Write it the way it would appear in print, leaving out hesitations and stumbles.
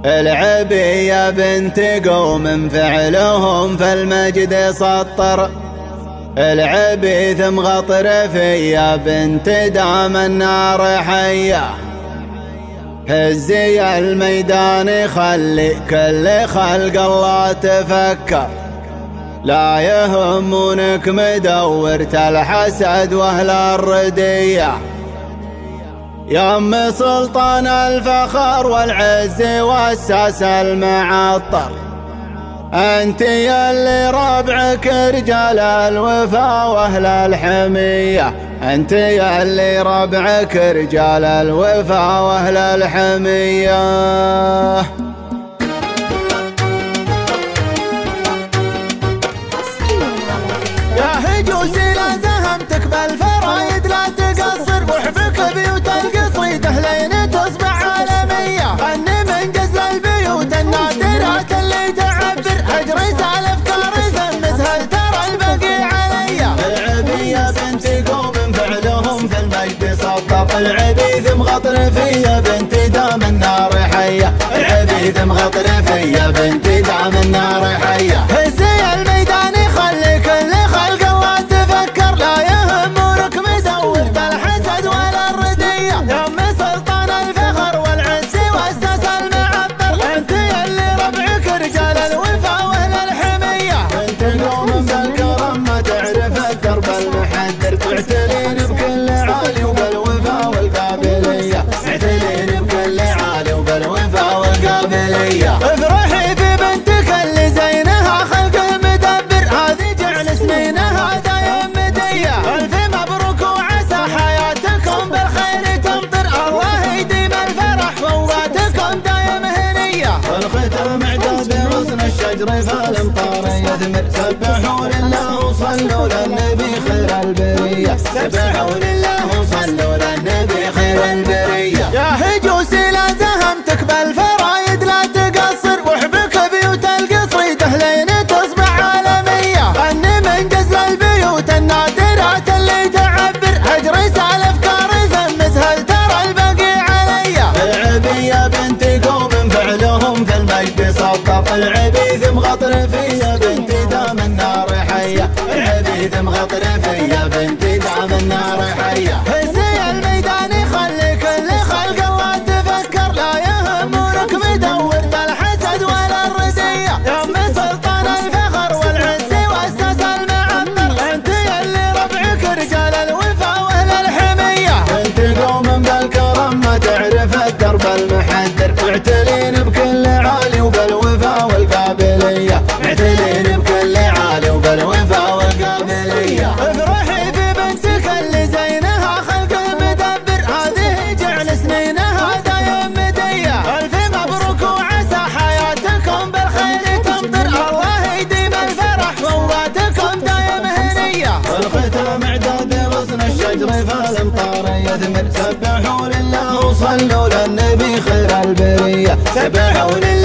العبي يا بنت قوم فعلهم فالمجد سطر. العبي ثم غطرفي يا بنت دام النار حية. هزي الميدان خلي كل خلق الله تفكر. لا يهمونك مدورة الحسد واهل الردية. يا ام سلطان الفخر والعز والساس المعطر. انت يلي ربعك رجال الوفا واهل الحمية. انت يلي ربعك رجال الوفا واهل الحمية. يا هجوسي لا زهمتك بالفرايد لا تقصر. وحبك بيوت القصيد اهلين تصبح عالمية. غني من قزل البيوت النادرات اللي تعبر. اجري سالف كارثة مثل ترى البقي عليا. العبي يا بنتي قوم فعلهم في المجد سطر. العبي ثم غطرفي يا بنتي دام النار حية. العبي ثم غطرفي يا بنتي دام النار حية. هزي الميدان خلي كل خلق الله تفكر. لا يهمونك مدورة الحسد ولا الردية. يا ام سلطان الفخر والعز والساس المعطر. انت يلي ربعك رجال الوفا واهل الحمية. انت قوم بالكرم ما تعرف الدرب المحدر. تعتلين بكل عالي وبالوفا والقابلية. تعتلين بكل عالي وبالوفا والقابلية. افرحي في بنتك اللي زينها خلق المدبر. هذه جعل سنينها دايم مدية. الف مبروك وعسى حياتكم بالخير تمطر. الله يديم الفرح فواتكم دايم هنية. والختام اعداد غصن الشجر فالامطار يثمر. سبحوا لله وصلوا للنبي خير البرية. سبحوا لله وصلوا للنبي خير البرية. يا هجوسي لا زهمتك بالفرايد لا تقصر. وحبك بيوت القصيد اهلين تصبح عالمية. غني من قزل البيوت النادرات اللي تعبر. اجري سالف كارثة مثل ترى البقي عليا. العبي يا بنتي قوم فعلهم في المجد سطر. العبي ثم غطرفي يا بنتي دام النار حية. العبي ثم غطرفي يا بنتي دام النار حية. هزي الميدان خلي كل خلق الله تفكر. لا يهمونك مدورة الحسد ولا الردية. يا ام سلطان الفخر والعز والساس المعطر. انت يلي ربعك رجال الوفا واهل الحمية. انت قوم بالكرم ما تعرف الدرب المحدر. تعتلين بكل عالي وبالوفا والقابلية. تعتلين بكل عالي وبالوفا والقابلية. افرحي في بنتك اللي زينها خلق المدبر. هذه جعل سنينها دايم مدية. الف مبروك وعسى حياتكم بالخير تمطر. الله يديم الفرح فواتكم دايم هنية. والختام اعداد غصن الشجر فالامطار يثمر. سبحوا لله وصلوا للنبي خير البرية. سبحوا لله